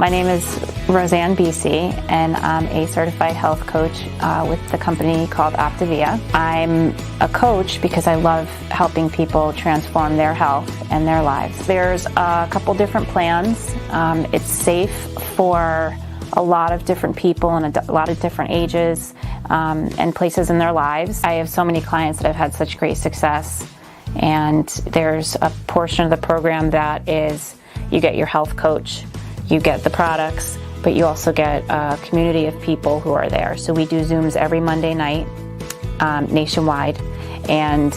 My name is Roseanne BC, and I'm a certified health coach with the company called Optavia. I'm a coach because I love helping people transform their health and their lives. There's a couple different plans. It's safe for a lot of different people and a lot of different ages and places in their lives. I have so many clients that have had such great success, and there's a portion of the program that is you get your health coach, you get the products, but you also get a community of people who are there. So we do Zooms every Monday night nationwide, and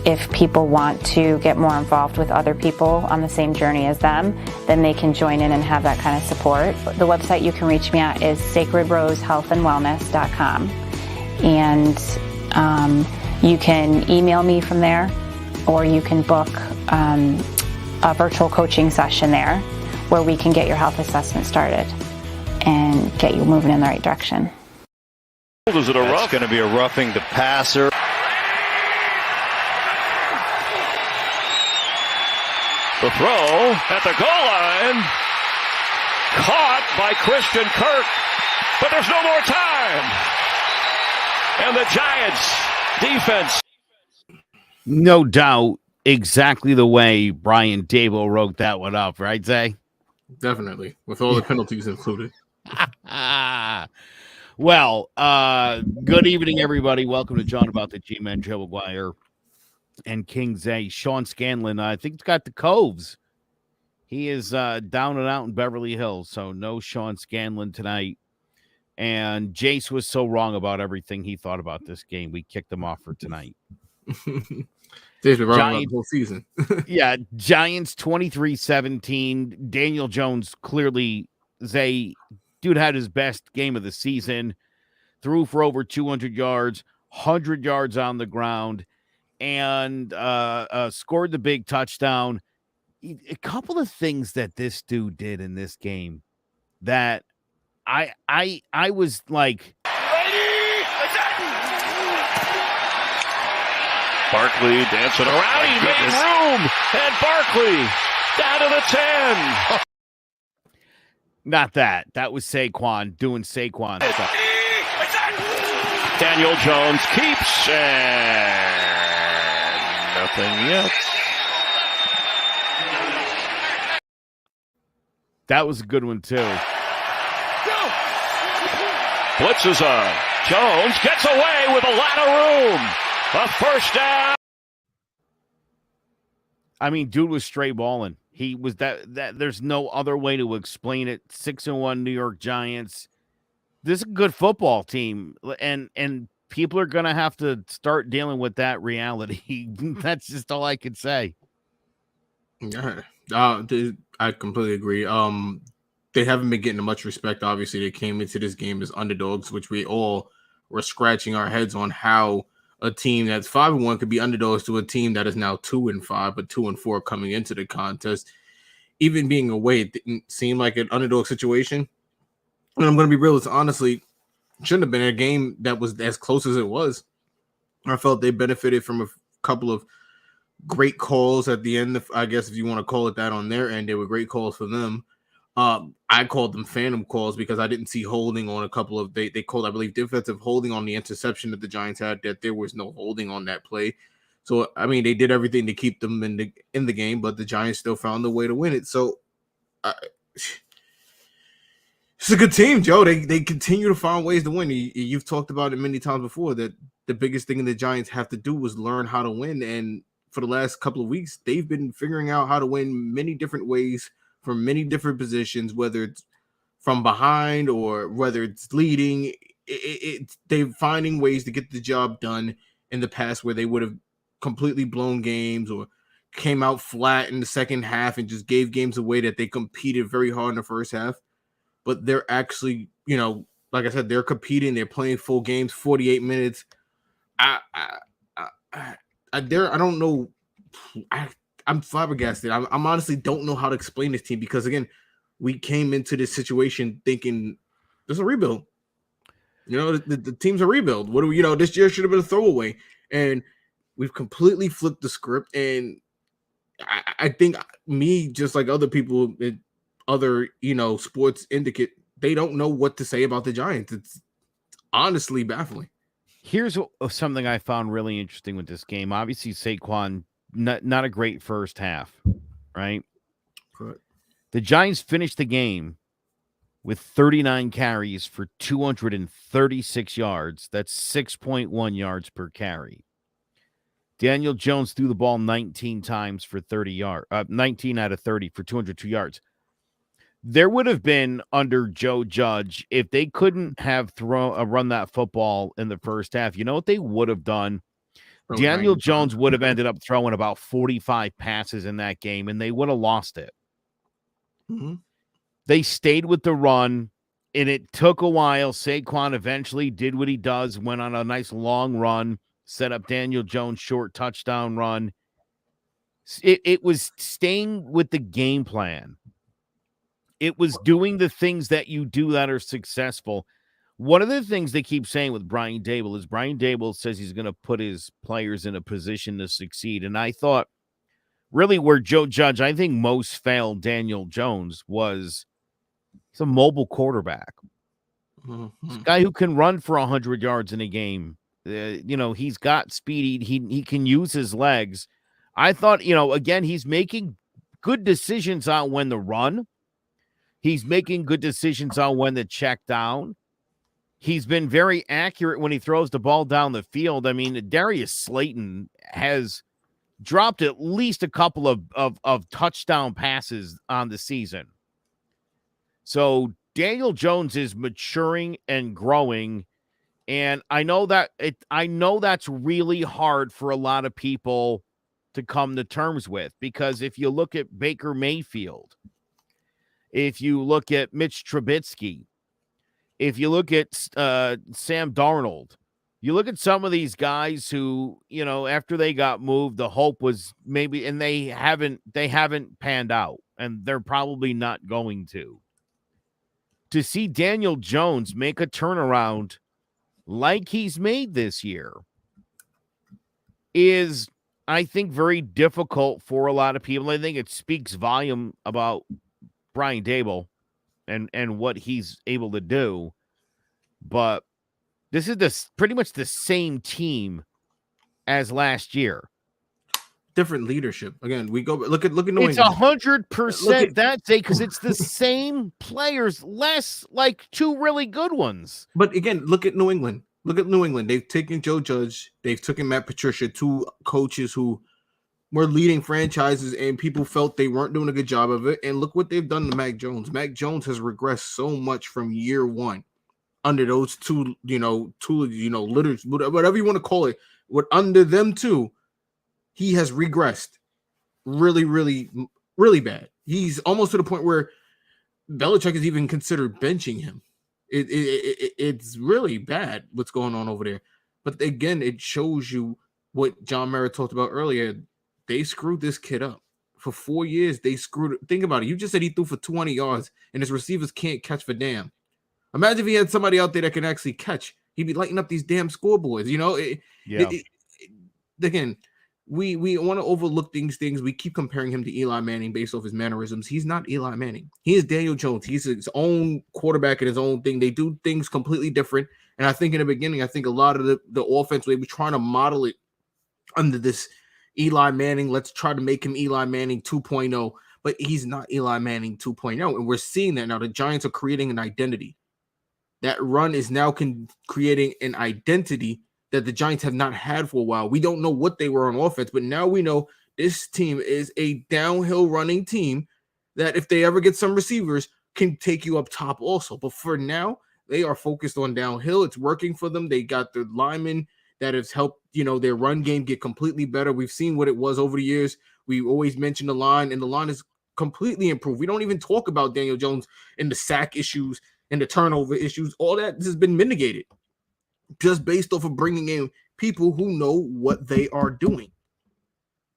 if people want to get more involved with other people on the same journey as them, then they can join in and have that kind of support. The website you can reach me at is sacredrosehealthandwellness.com, and you can email me from there, or you can book a virtual coaching session there where we can get your health assessment started and get you moving in the right direction. Is it a rough? It's going to be a roughing the passer. The throw at the goal line. Caught by Christian Kirk. But there's no more time. And the Giants defense. No doubt exactly the way Brian Dable wrote that one up, right, Zay? Definitely, with all the penalties included. Well, good evening, everybody. Welcome to John About the G-Men, Joe McGuire and King Zay. Sean Scanlon, I think, got the Coves. He is down and out in Beverly Hills, so no Sean Scanlon tonight. And Jace was so wrong about everything he thought about this game. We kicked him off for tonight. They've been wrong about the whole season. Yeah, Giants 23-17. Daniel Jones clearly, dude had his best game of the season. Threw for over 200 yards, 100 yards on the ground, and scored the big touchdown. A couple of things that this dude did in this game that I was like, Barkley dancing around. He made room. And Barkley down to the 10. Not that. That was Saquon doing Saquon stuff. Daniel Jones keeps, and nothing yet. That was a good one, too. Blitzes on. Jones gets away with a lot of room. A first down. I mean, dude was straight balling. He was that there's no other way to explain it. 6-1 New York Giants. This is a good football team, and people are going to have to start dealing with that reality. That's just all I could say. Yeah, I completely agree. They haven't been getting much respect. Obviously, they came into this game as underdogs, which we all were scratching our heads on how a team that's 5-1 could be underdogs to a team that is now 2-5, but 2-4 coming into the contest. Even being away, it didn't seem like an underdog situation. And I'm going to be real, it's honestly shouldn't have been a game that was as close as it was. I felt they benefited from a couple of great calls at the end, I guess if you want to call it that on their end. They were great calls for them. I called them phantom calls because I didn't see holding on a couple of they called, I believe, defensive holding on the interception that the Giants had, that there was no holding on that play. So I mean, they did everything to keep them in the game, but the Giants still found a way to win it. So it's a good team, Joe. They continue to find ways to win. You've talked about it many times before that the biggest thing the Giants have to do is learn how to win, and for the last couple of weeks, they've been figuring out how to win many different ways from many different positions, whether it's from behind or whether it's leading. They're finding ways to get the job done in the past where they would have completely blown games or came out flat in the second half and just gave games away that they competed very hard in the first half. But they're actually, like I said, they're competing. They're playing full games, 48 minutes. I don't know. I'm flabbergasted. I'm honestly don't know how to explain this team because, again, we came into this situation thinking there's a rebuild. The team's a rebuild. What do we, this year should have been a throwaway. And we've completely flipped the script. And I think me, just like other people, other, sports indicate, they don't know what to say about the Giants. It's honestly baffling. Here's something I found really interesting with this game. Obviously, Saquon, not a great first half, right? Correct. The Giants finished the game with 39 carries for 236 yards. That's 6.1 yards per carry. Daniel Jones threw the ball 19 times for 30 yards, 19 out of 30 for 202 yards. There would have been under Joe Judge, if they couldn't have run that football in the first half, you know what they would have done? Daniel Jones would have ended up throwing about 45 passes in that game, and they would have lost it. Mm-hmm. They stayed with the run, and it took a while. Saquon eventually did what he does, went on a nice long run, set up Daniel Jones' short touchdown run. It was staying with the game plan. It was doing the things that you do that are successful. One of the things they keep saying with Brian Daboll is Brian Daboll says he's going to put his players in a position to succeed. And I thought really where Joe Judge, I think most failed Daniel Jones was he's a mobile quarterback. Mm-hmm. He's a guy who can run for 100 yards in a game. He's got speed. He can use his legs. I thought, again, he's making good decisions on when to run. He's making good decisions on when to check down. He's been very accurate when he throws the ball down the field. I mean, Darius Slayton has dropped at least a couple of touchdown passes on the season. So Daniel Jones is maturing and growing. And I know that's really hard for a lot of people to come to terms with, because if you look at Baker Mayfield, if you look at Mitch Trubisky, if you look at Sam Darnold, you look at some of these guys who, after they got moved, the hope was maybe, and they haven't panned out, and they're probably not going to. To see Daniel Jones make a turnaround like he's made this year is, I think, very difficult for a lot of people. I think it speaks volume about Brian Daboll and what he's able to do. But this is pretty much the same team as last year. Different leadership. Again, we go look at New England. It's 100% that day, because it's the same players, less like two really good ones. But again, look at New England. They've taken Joe Judge. They've taken Matt Patricia, two coaches who were leading franchises, and people felt they weren't doing a good job of it. And look what they've done to Mac Jones. Mac Jones has regressed so much from year one under those two, litters, whatever you want to call it. Under them two, he has regressed really, really, really bad. He's almost to the point where Belichick has even considered benching him. It's really bad what's going on over there. But again, it shows you what John Mara talked about earlier. They screwed this kid up. For 4 years, they screwed it. Think about it. You just said he threw for 20 yards, and his receivers can't catch for damn. Imagine if he had somebody out there that can actually catch. He'd be lighting up these damn scoreboards, Again, we want to overlook things. We keep comparing him to Eli Manning based off his mannerisms. He's not Eli Manning. He is Daniel Jones. He's his own quarterback and his own thing. They do things completely different. And I think in the beginning, a lot of the offense, they were trying to model it under this Eli Manning. Let's try to make him Eli Manning 2.0. But he's not Eli Manning 2.0. And we're seeing that now. The Giants are creating an identity. That run is now creating an identity that the Giants have not had for a while. We don't know what they were on offense, but now we know this team is a downhill running team that if they ever get some receivers can take you up top also. But for now, they are focused on downhill. It's working for them. They got the linemen that has helped, their run game get completely better. We've seen what it was over the years. We always mention the line, and the line is completely improved. We don't even talk about Daniel Jones and the sack issues and the turnover issues. All that has been mitigated just based off of bringing in people who know what they are doing.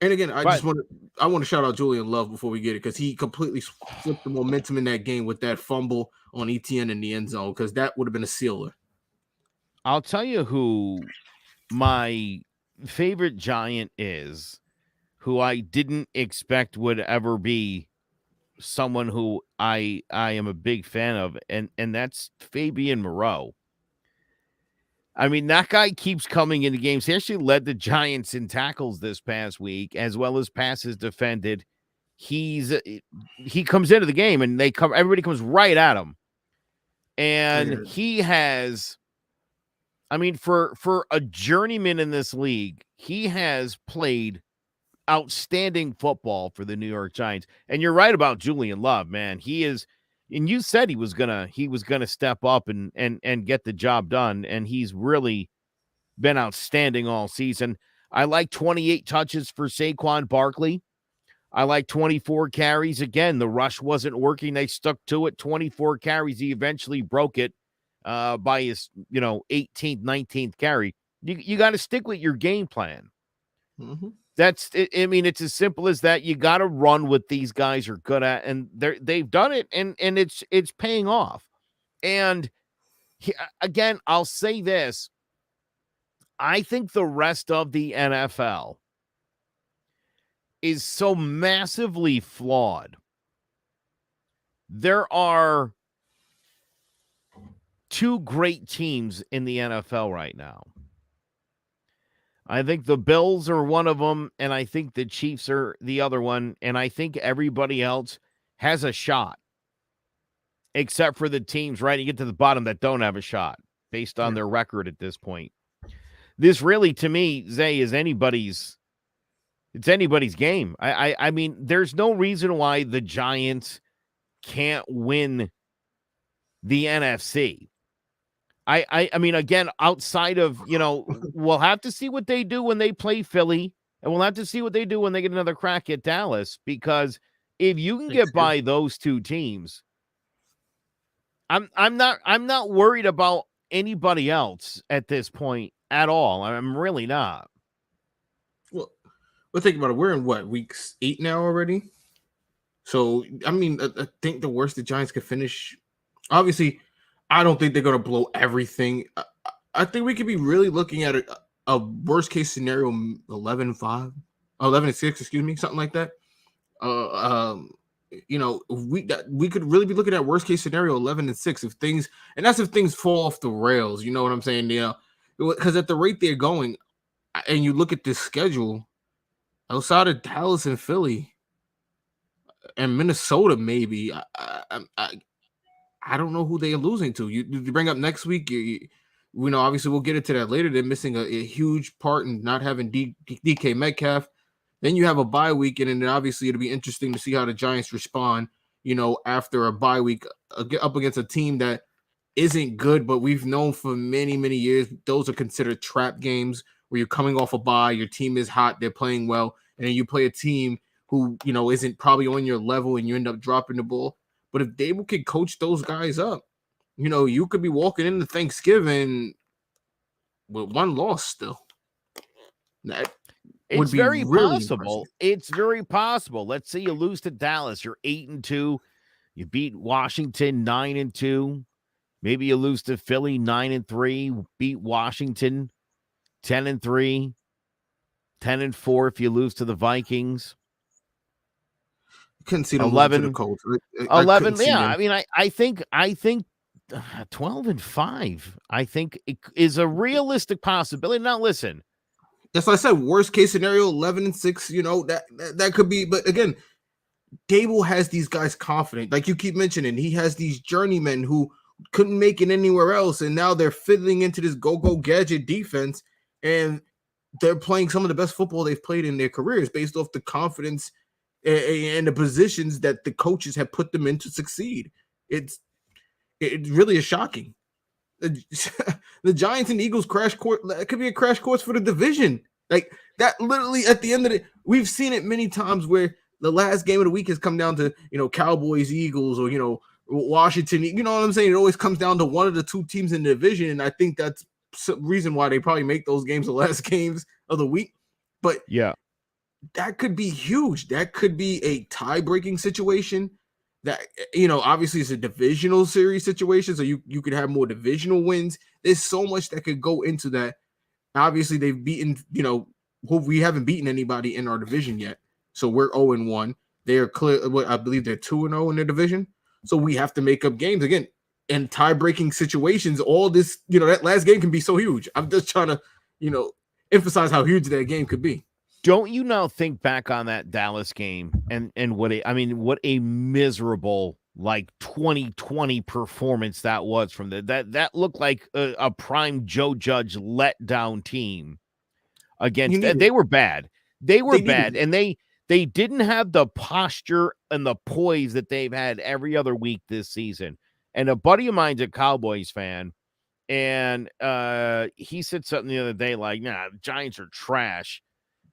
And again, I want to shout out Julian Love before we get it, because he completely flipped the momentum in that game with that fumble on ETN in the end zone, because that would have been a sealer. I'll tell you who my favorite Giant is, who I didn't expect would ever be someone who I am a big fan of, and that's Fabian Moreau. I mean, that guy keeps coming into games. He actually led the Giants in tackles this past week, as well as passes defended. He comes into the game and everybody comes right at him. And he has, I mean, for a journeyman in this league, he has played outstanding football for the New York Giants. And you're right about Julian Love, man. He is, and you said he was gonna step up and get the job done, and he's really been outstanding all season. I like 28 touches for Saquon Barkley. I like 24 carries. Again, the rush wasn't working. They stuck to it. 24 carries. He eventually broke it by his 18th, 19th carry. You got to stick with your game plan. Mm-hmm. That's it. I mean, it's as simple as that. You got to run what these guys are good at, and they've done it, and it's paying off. And again, I'll say this: I think the rest of the NFL is so massively flawed. There are two great teams in the NFL right now. I think the Bills are one of them, and I think the Chiefs are the other one, and I think everybody else has a shot, except for the teams right you get to the bottom that don't have a shot based on their record at this point. This really, to me, Zay, is anybody's game. I mean, there's no reason why the Giants can't win the NFC. I mean, again, outside of, we'll have to see what they do when they play Philly, and we'll have to see what they do when they get another crack at Dallas, because if you can get by those two teams, I'm not worried about anybody else at this point at all. I'm really not. Well, think about it. We're in week 8 now already? So, I mean, I think the worst the Giants could finish, obviously, I don't think they're going to blow everything. I think we could be really looking at a worst case scenario 11-5, 11-6, excuse me, something like that. We could really be looking at worst case scenario 11-6 if things fall off the rails. You know what I'm saying? Because at the rate they're going, and you look at this schedule, outside of Dallas and Philly and Minnesota, maybe I don't know who they are losing to. You bring up next week. Obviously we'll get into that later. They're missing a huge part in not having DK Metcalf. Then you have a bye week, and then obviously it'll be interesting to see how the Giants respond. After a bye week up against a team that isn't good, but we've known for many, many years those are considered trap games where you're coming off a bye, your team is hot, they're playing well, and then you play a team who isn't probably on your level, and you end up dropping the ball. But if Dable could coach those guys up, you could be walking into Thanksgiving with one loss still. It's very possible. Impressive. It's very possible. Let's say you lose to Dallas. You're 8-2. You beat Washington 9-2. Maybe you lose to Philly 9-3. Beat Washington 10-3. 10-4 if you lose to the Vikings. Couldn't see them 11 to the Colts. 11, yeah. I mean, I think 12-5. I think it is a realistic possibility. Now, listen. That's why I said worst case scenario 11-6. That could be. But again, Dable has these guys confident. Like you keep mentioning, he has these journeymen who couldn't make it anywhere else, and now they're fiddling into this go-go gadget defense, and they're playing some of the best football they've played in their careers based off the confidence and the positions that the coaches have put them in to succeed. It really is shocking. The Giants and Eagles crash course, that could be a crash course for the division. Like that, literally at the end of it, we've seen it many times where the last game of the week has come down to, Cowboys, Eagles, or, Washington. You know what I'm saying? It always comes down to one of the two teams in the division. And I think that's some reason why they probably make those games the last games of the week. But yeah, that could be huge. That could be a tie-breaking situation. That, obviously it's a divisional series situation, so you could have more divisional wins. There's so much that could go into that. Obviously, they've beaten, we haven't beaten anybody in our division yet, so we're 0-1. They're clear. I believe they're 2-0 in their division. So we have to make up games again. In tie-breaking situations, all this, that last game can be so huge. I'm just trying to, emphasize how huge that game could be. Don't you now think back on that Dallas game and what a miserable 2020 performance that was from that looked like a prime Joe Judge letdown team against. They were bad. They were bad, and they didn't have the posture and the poise that they've had every other week this season. And a buddy of mine's a Cowboys fan, and he said something the other day like, "Nah, the Giants are trash."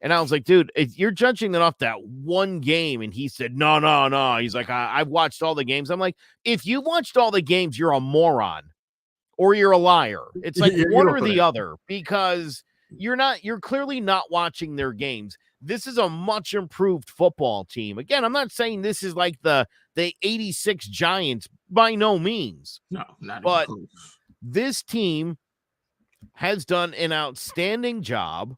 And I was like, dude, you're judging it off that one game. And he said, no. He's like, I've watched all the games. I'm like, if you watched all the games, you're a moron or you're a liar. It's like one or the other, because you're clearly not watching their games. This is a much improved football team. Again, I'm not saying this is like the 86 Giants, by no means. No, not but close. This team has done an outstanding job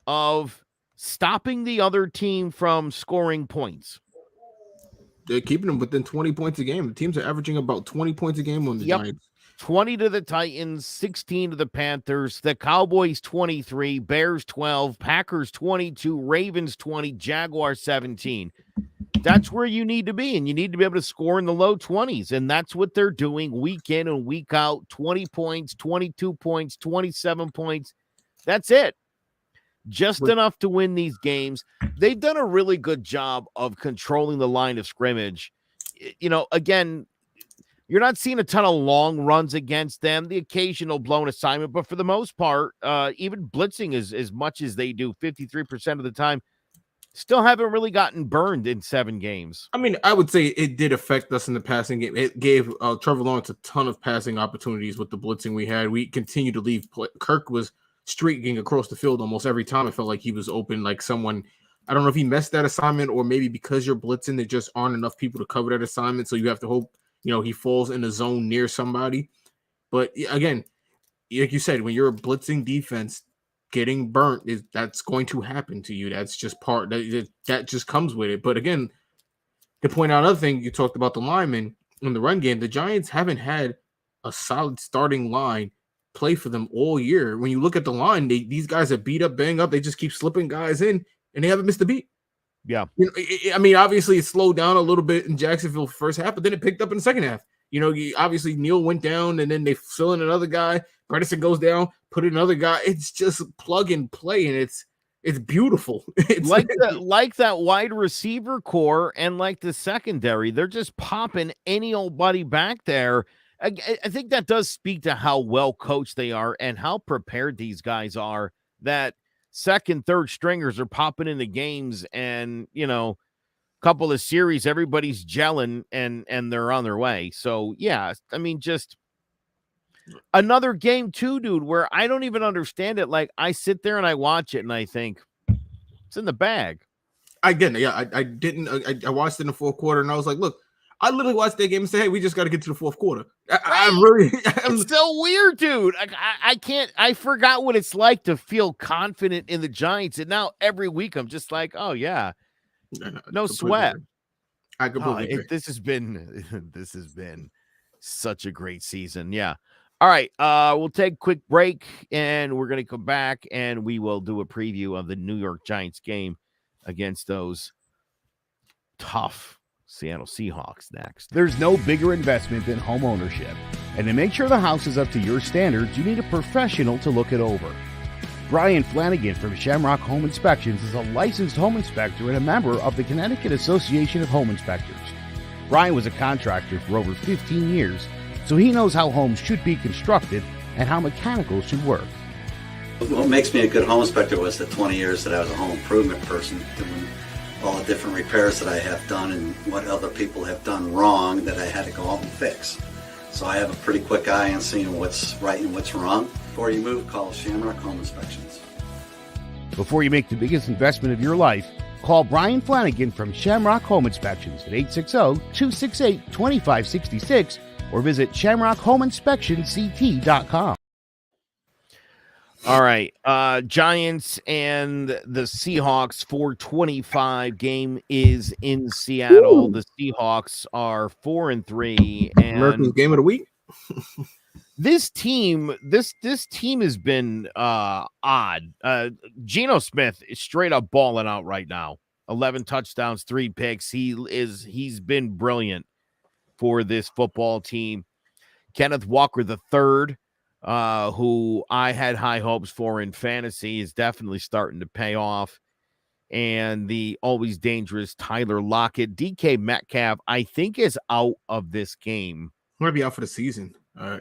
of stopping the other team from scoring points. They're keeping them within 20 points a game. The teams are averaging about 20 points a game on the Giants. 20 to the Titans, 16 to the Panthers, the Cowboys 23, Bears 12, Packers 22, Ravens 20, Jaguars 17. That's where you need to be, and you need to be able to score in the low 20s, and that's what they're doing week in and week out. 20 points, 22 points, 27 points. That's it. Just enough to win these games. They've done a really good job of controlling the line of scrimmage. Again, you're not seeing a ton of long runs against them, the occasional blown assignment, but for the most part, even blitzing as much as they do 53% of the time, still haven't really gotten burned in 7 games. I mean, I would say it did affect us in the passing game. It gave Trevor Lawrence a ton of passing opportunities with the blitzing we had. We continue to leave play. Kirk was streaking across the field almost every time. It felt like he was open, like someone, I don't know if he missed that assignment or maybe because you're blitzing, there just aren't enough people to cover that assignment. So you have to hope, he falls in the zone near somebody. But again, like you said, when you're a blitzing defense, getting burnt that's going to happen to you. That's just that just comes with it. But again, to point out another thing, you talked about the linemen in the run game. The Giants haven't had a solid starting line play for them all year. When you look at the line, these guys are beat up, bang up. They just keep slipping guys in, and they haven't missed a beat. Yeah. I mean, obviously it slowed down a little bit in Jacksonville first half, but then it picked up in the second half. Obviously Neal went down, and then they fill in another guy. Bredesen goes down, put in another guy. It's just plug and play, and it's beautiful. It's like that wide receiver core and like the secondary. They're just popping any old buddy back there. I think that does speak to how well coached they are and how prepared these guys are, that second, third stringers are popping into games, and, couple of series, everybody's gelling and they're on their way. So, yeah, I mean, just another game too, dude, where I don't even understand it. Like, I sit there and I watch it and I think it's in the bag. I get it. Yeah, I didn't. I watched it in the fourth quarter and I was like, look, I literally watched that game and say, hey, we just got to get to the fourth quarter. It's still weird, dude. I can't. I forgot what it's like to feel confident in the Giants, and now every week I'm just like, oh yeah, no sweat. I completely agree. This has been such a great season. Yeah. All right. We'll take a quick break, and we're gonna come back, and we will do a preview of the New York Giants game against those tough Seattle Seahawks next. There's no bigger investment than home ownership. And to make sure the house is up to your standards, you need a professional to look it over. Brian Flanagan from Shamrock Home Inspections is a licensed home inspector and a member of the Connecticut Association of Home Inspectors. Brian was a contractor for over 15 years, so he knows how homes should be constructed and how mechanicals should work. What makes me a good home inspector was the 20 years that I was a home improvement person, doing all the different repairs that I have done and what other people have done wrong that I had to go out and fix. So I have a pretty quick eye on seeing what's right and what's wrong. Before you move, call Shamrock Home Inspections. Before you make the biggest investment of your life, call Brian Flanagan from Shamrock Home Inspections at 860-268-2566 or visit shamrockhomeinspectionct.com. All right. Giants and the Seahawks 425 game is in Seattle. Woo! The Seahawks are 4-3, America's and game of the week. this team has been odd. Geno Smith is straight up balling out right now. 11 touchdowns, 3 picks. He's been brilliant for this football team. Kenneth Walker III, who I had high hopes for in fantasy, is definitely starting to pay off. And the always dangerous Tyler Lockett. DK Metcalf, I think, is out of this game. Might be out for the season.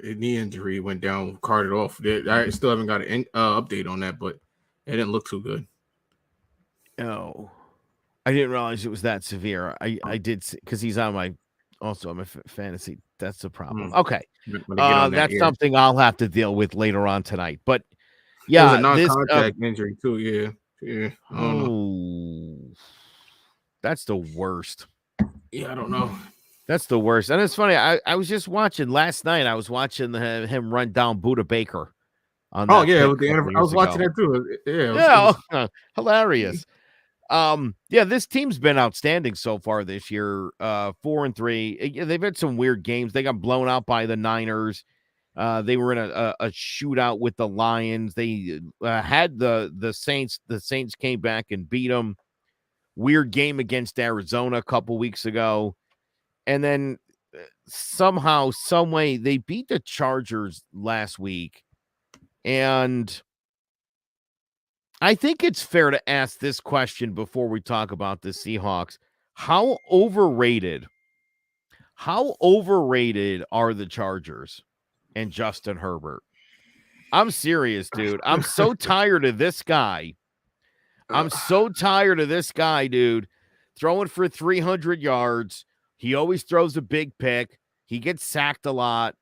Knee injury went down, carted off. I still haven't got an update on that, but it didn't look too good. Oh, I didn't realize it was that severe. I did, because he's on my fantasy. That's the problem. Okay. That's something I'll have to deal with later on tonight. But yeah, it was a non-contact injury too. Yeah. I don't know. That's the worst. Yeah, I don't know. That's the worst. And it's funny. I was just watching last night. I was watching him run down Buda Baker. I was watching that too. Yeah. Hilarious. This team's been outstanding so far this year. 4-3. They've had some weird games. They got blown out by the Niners. They were in a shootout with the Lions. They had the Saints. The Saints came back and beat them. Weird game against Arizona a couple weeks ago. And then somehow, some way, they beat the Chargers last week. And I think it's fair to ask this question before we talk about the Seahawks. How overrated are the Chargers and Justin Herbert? I'm serious, dude. I'm so tired of this guy. Dude. Throwing for 300 yards. He always throws a big pick. He gets sacked a lot.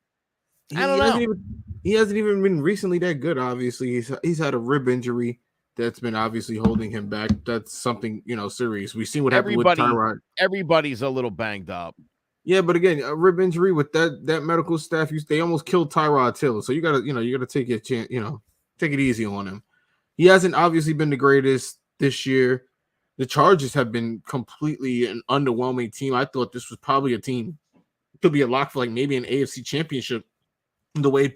I don't know. He hasn't even been recently that good, obviously. He's had a rib injury that's been obviously holding him back. That's something, serious. We've seen what happened with Tyrod. Everybody's a little banged up. Yeah, but again, a rib injury with that medical staff, they almost killed Tyrod Taylor. So you gotta take a chance, take it easy on him. He hasn't obviously been the greatest this year. The Chargers have been completely an underwhelming team. I thought this was probably a team could be a lock for like maybe an AFC championship. The way,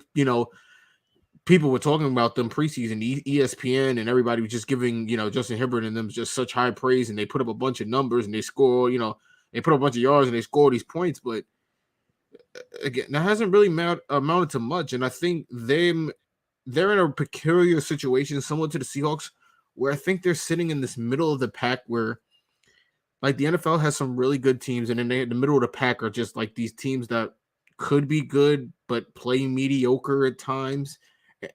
people were talking about them preseason, ESPN and everybody was just giving, Justin Herbert and them just such high praise, and they put up a bunch of numbers and they score, they put up a bunch of yards and they score these points. But again, that hasn't really amounted to much. And I think they're in a peculiar situation similar to the Seahawks, where I think they're sitting in this middle of the pack where, like, the NFL has some really good teams, and then the middle of the pack are just like these teams that could be good but play mediocre at times.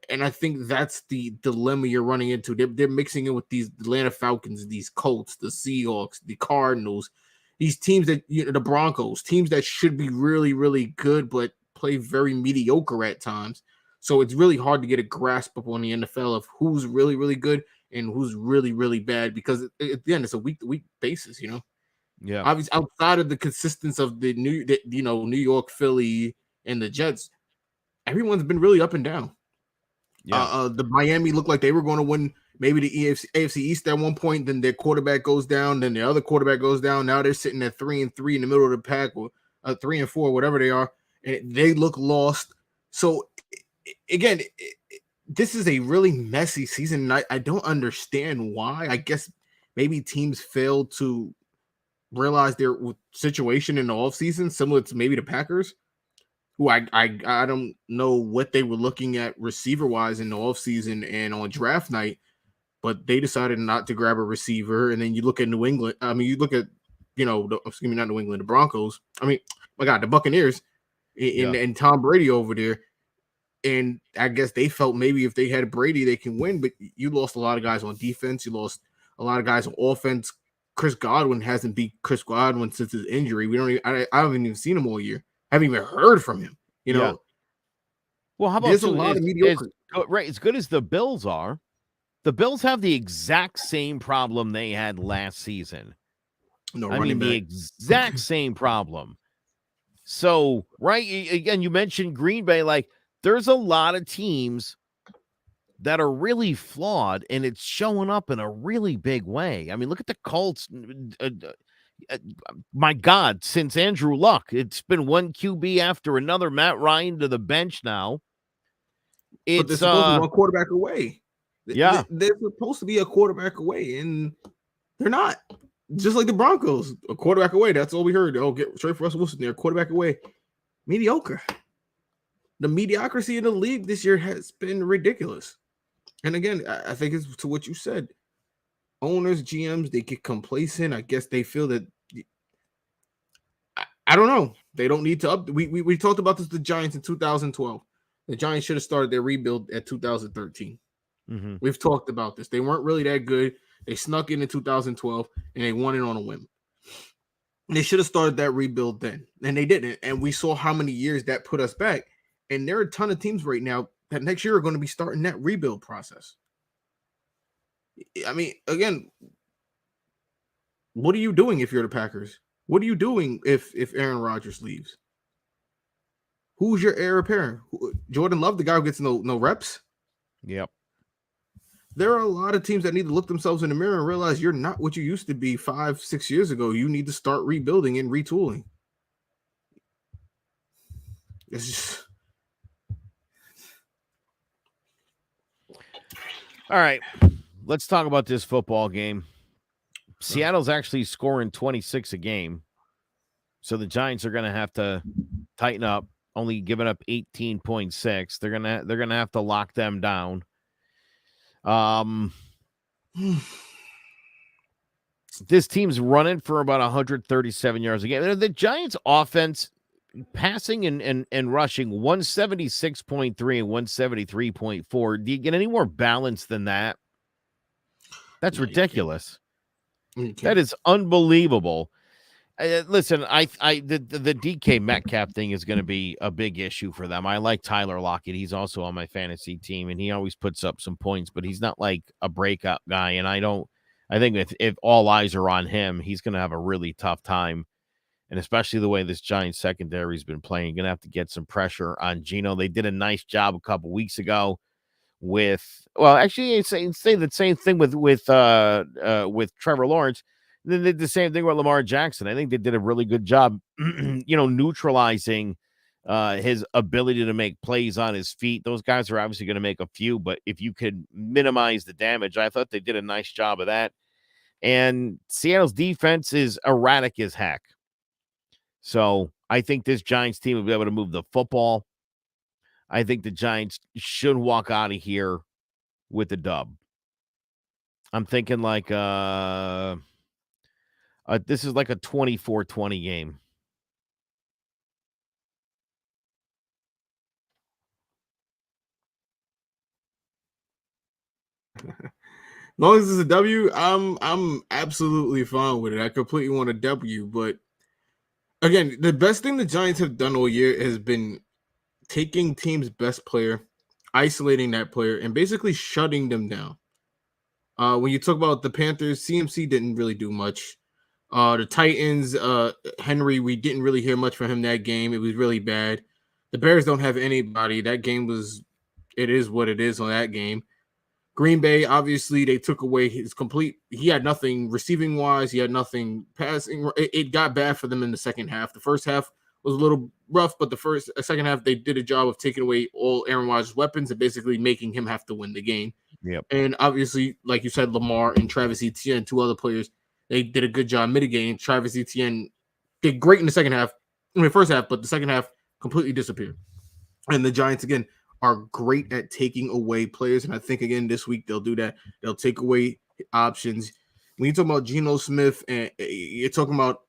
And I think that's the dilemma you're running into. They're mixing it with these Atlanta Falcons, these Colts, the Seahawks, the Cardinals, these teams that, the Broncos, teams that should be really, really good but play very mediocre at times. So it's really hard to get a grasp upon the NFL of who's really, really good and who's really, really bad, because at the end, it's a week-to-week basis, Yeah. Obviously, outside of the consistency of the New York, Philly, and the Jets, everyone's been really up and down. Yeah. The Miami looked like they were going to win maybe the AFC East at one point. Then their quarterback goes down. Then the other quarterback goes down. Now they're sitting at 3-3 in the middle of the pack, or 3-4, whatever they are, and they look lost. So again, this is a really messy season, and I don't understand why. I guess maybe teams fail to realize their situation in the offseason, similar to maybe the Packers, who I don't know what they were looking at receiver-wise in the offseason and on draft night, but they decided not to grab a receiver. And then you look at New England. I mean, you look at, not New England, the Broncos. I mean, my God, the Buccaneers and Tom Brady over there. And I guess they felt maybe if they had Brady, they can win. But you lost a lot of guys on defense. You lost a lot of guys on offense. Chris Godwin hasn't beat Chris Godwin since his injury. I haven't even seen him all year. I haven't even heard from him. Well, how about there's a lot of mediocre. As good as the Bills are, the Bills have the exact same problem they had last season. The exact same problem. So, again, you mentioned Green Bay. Like, there's a lot of teams that are really flawed, and it's showing up in a really big way. I mean, look at the Colts. My God, since Andrew Luck, it's been one QB after another. Matt Ryan to the bench now. But they're It's supposed to be one quarterback away. Yeah. They're supposed to be a quarterback away, and they're not. Just like the Broncos, a quarterback away. That's all we heard. Oh, get straight for Russell Wilson. They're a quarterback away. Mediocre. The mediocrity in the league this year has been ridiculous. And again, I think it's to what you said. Owners, GMs, they get complacent. I guess they feel that I don't know. They don't need to up. We talked about this with the Giants in 2012. The Giants should have started their rebuild at 2013. Mm-hmm. We've talked about this. They weren't really that good. They snuck in 2012 and they won it on a whim. They should have started that rebuild then, and they didn't. And we saw how many years that put us back. And there are a ton of teams right now that next year are going to be starting that rebuild process. I mean, again, what are you doing if you're the Packers? What are you doing if Aaron Rodgers leaves? Who's your heir apparent? Jordan Love, the guy who gets no reps? Yep. There are a lot of teams that need to look themselves in the mirror and realize you're not what you used to be 5-6 years ago. You need to start rebuilding and retooling. It's just... All right. Let's talk about this football game. Seattle's actually scoring 26 a game. So the Giants are going to have to tighten up, only giving up 18.6. They're going to have to lock them down. This team's running for about 137 yards a game. The Giants offense passing and rushing 176.3 and 173.4. Do you get any more balance than that? That's ridiculous. That is unbelievable. Listen, the DK Metcalf thing is going to be a big issue for them. I like Tyler Lockett. He's also on my fantasy team, and he always puts up some points, but he's not like a breakout guy. And I think if all eyes are on him, he's going to have a really tough time. And especially the way this Giants secondary has been playing, you're going to have to get some pressure on Geno. They did a nice job a couple weeks ago actually, say the same thing with Trevor Lawrence. They did the same thing with Lamar Jackson. I think they did a really good job, neutralizing his ability to make plays on his feet. Those guys are obviously going to make a few, but if you could minimize the damage, I thought they did a nice job of that. And Seattle's defense is erratic as heck. So I think this Giants team will be able to move the football. I think the Giants should walk out of here with a dub. I'm thinking like this is like a 24-20 game. As long as it's a W, I'm absolutely fine with it. I completely want a W, but again, the best thing the Giants have done all year has been taking team's best player, isolating that player, and basically shutting them down. When you talk about the Panthers, CMC didn't really do much. The Titans, Henry, we didn't really hear much from him that game. It was really bad. The Bears don't have anybody. That game it is what it is on that game. Green Bay, obviously, they took away his he had nothing receiving wise. He had nothing passing. It got bad for them in the second half. The first half was a little rough, but the second half, they did a job of taking away all Aaron Rodgers' weapons and basically making him have to win the game. Yep. And obviously, like you said, Lamar and Travis Etienne, two other players, they did a good job mitigating. Travis Etienne did great in the first half, but the second half completely disappeared. And the Giants, again, are great at taking away players. And I think, again, this week they'll do that. They'll take away options. When you talk about Geno Smith, and you're talking about,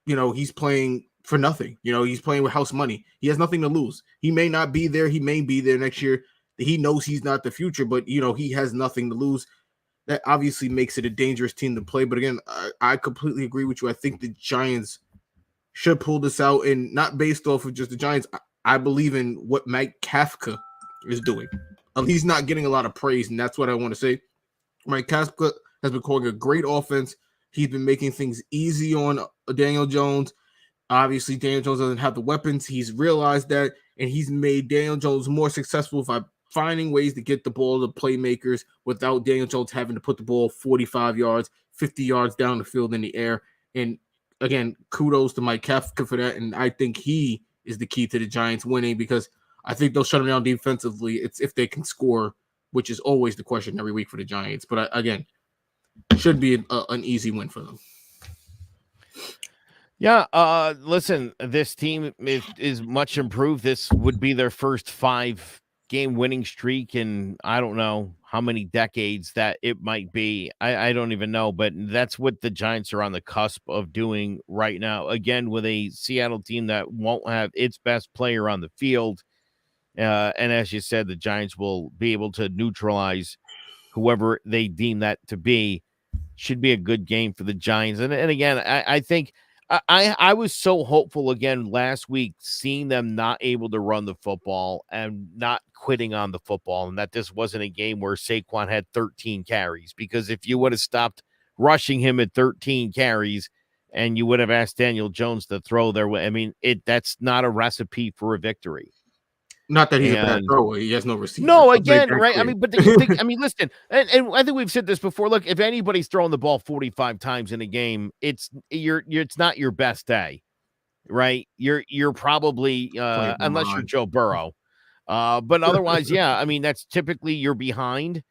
he's playing for nothing. He's playing with house money. He has nothing to lose. He may not be there. He may be there next year. He knows he's not the future, but, he has nothing to lose. That obviously makes it a dangerous team to play. But again, I completely agree with you. I think the Giants should pull this out, and not based off of just the Giants. I believe in what Mike Kafka is doing. He's not getting a lot of praise, and that's what I want to say. Mike Kafka has been calling a great offense. He's been making things easy on Daniel Jones. Obviously, Daniel Jones doesn't have the weapons. He's realized that, and he's made Daniel Jones more successful finding ways to get the ball to playmakers without Daniel Jones having to put the ball 45 yards, 50 yards down the field in the air. And again, kudos to Mike Kafka for that. And I think he is the key to the Giants winning, because I think they'll shut them down defensively. It's if they can score, which is always the question every week for the Giants. But again, should be an easy win for them. Yeah, listen, this team is much improved. This would be their first 5-game winning streak in I don't know how many decades that it might be. I don't even know, but that's what the Giants are on the cusp of doing right now. Again, with a Seattle team that won't have its best player on the field. And as you said, the Giants will be able to neutralize whoever they deem that to be. Should be a good game for the Giants. And again, I think I was so hopeful again last week, seeing them not able to run the football and not quitting on the football, and that this wasn't a game where Saquon had 13 carries, because if you would have stopped rushing him at 13 carries and you would have asked Daniel Jones to throw their way, I mean, that's not a recipe for a victory. Not that he's a bad thrower. He has no receiver. No, again, right? Clear. I mean, but you think, I mean, listen, and I think we've said this before. Look, if anybody's throwing the ball 45 times in a game, it's not your best day, right? You're probably unless you're Joe Burrow, but otherwise, yeah. I mean, that's typically you're behind.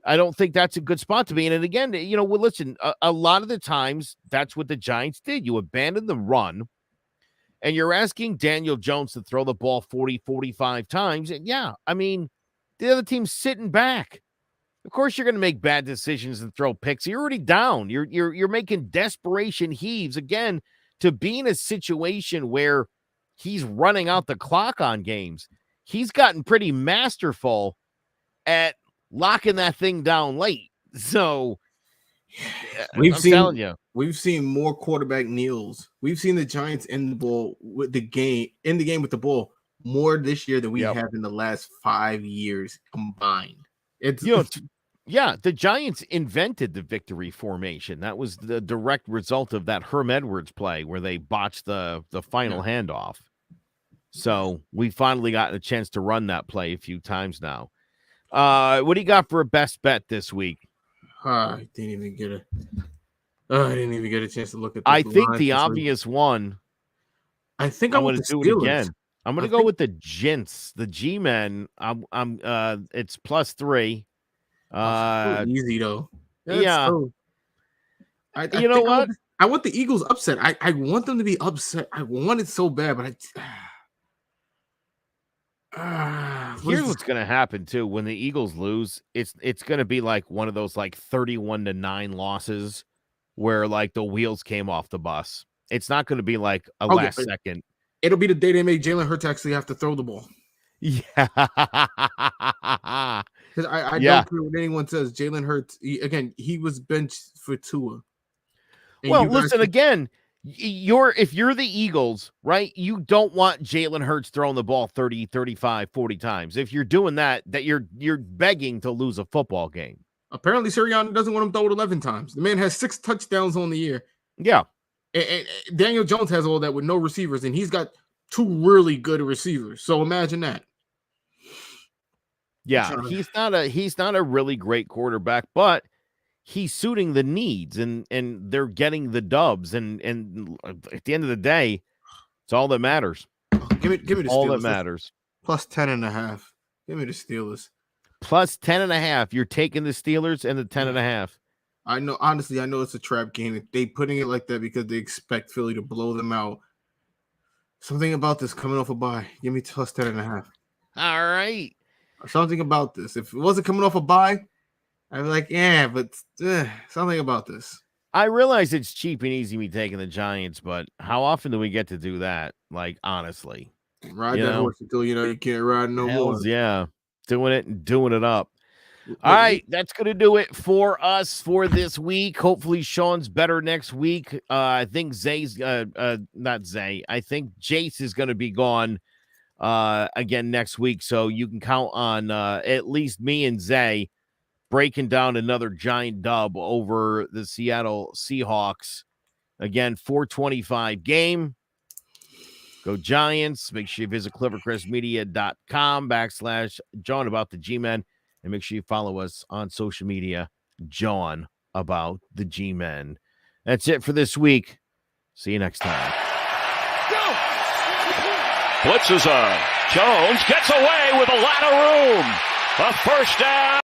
I don't think that's a good spot to be in. And again, well, listen, a lot of the times that's what the Giants did. You abandoned the run. And you're asking Daniel Jones to throw the ball 40, 45 times. And yeah, I mean, the other team's sitting back. Of course, you're going to make bad decisions and throw picks. You're already down. You're making desperation heaves again to be in a situation where he's running out the clock on games. He's gotten pretty masterful at locking that thing down late. So we've seen more quarterback kneels. We've seen the Giants end the game with the ball more this year than we have in the last 5 years combined. The Giants invented the victory formation. That was the direct result of that Herm Edwards play where they botched the final handoff. So we finally gotten a chance to run that play a few times now. What do you got for a best bet this week? I didn't even get a chance to look at this. I think the obvious one. I think I'm going to do it again. I'm going to go with the Gents, the G-Men. It's +3. Easy though. You know what? I want the Eagles upset. I want them to be upset. I want it so bad, but here's what's going to happen too. When the Eagles lose, it's going to be like one of those like 31-9 losses where like the wheels came off the bus. It's not going to be like a last second. It'll be the day they make Jalen Hurts actually have to throw the ball. Yeah. Because I don't care what anyone says. Jalen Hurts, he was benched for Tua. Well, listen, again, if you're the Eagles, right, you don't want Jalen Hurts throwing the ball 30, 35, 40 times. If you're doing that you're begging to lose a football game. Apparently, Sirianni doesn't want him to throw it 11 times. The man has 6 touchdowns on the year. Yeah. And Daniel Jones has all that with no receivers, and he's got 2 really good receivers. So imagine that. Yeah, he's not a really great quarterback, but he's suiting the needs, and they're getting the dubs, and at the end of the day, it's all that matters. Give me the Steelers. All that matters. +10.5. Give me the Steelers. +10.5. You're taking the Steelers and the 10.5. I know, honestly, I know it's a trap game. They putting it like that because they expect Philly to blow them out. Something about this coming off a bye. Give me +10.5. All right. Something about this. If it wasn't coming off a bye, I'd be like, yeah, but something about this. I realize it's cheap and easy me taking the Giants, but how often do we get to do that? Like, honestly. Ride that horse until you can't ride no more. Yeah. Doing it and doing it up. All right, that's going to do it for us for this week. Hopefully Sean's better next week. I think Zay's not Zay. I think Jace is going to be gone again next week, so you can count on at least me and Zay breaking down another giant dub over the Seattle Seahawks. Again, 425 game. Go Giants. Make sure you visit clevercrestmedia.com/John About the G-Men. And make sure you follow us on social media, John About the G-Men. That's it for this week. See you next time. Blitzes on. Jones gets away with a lot of room. A first down.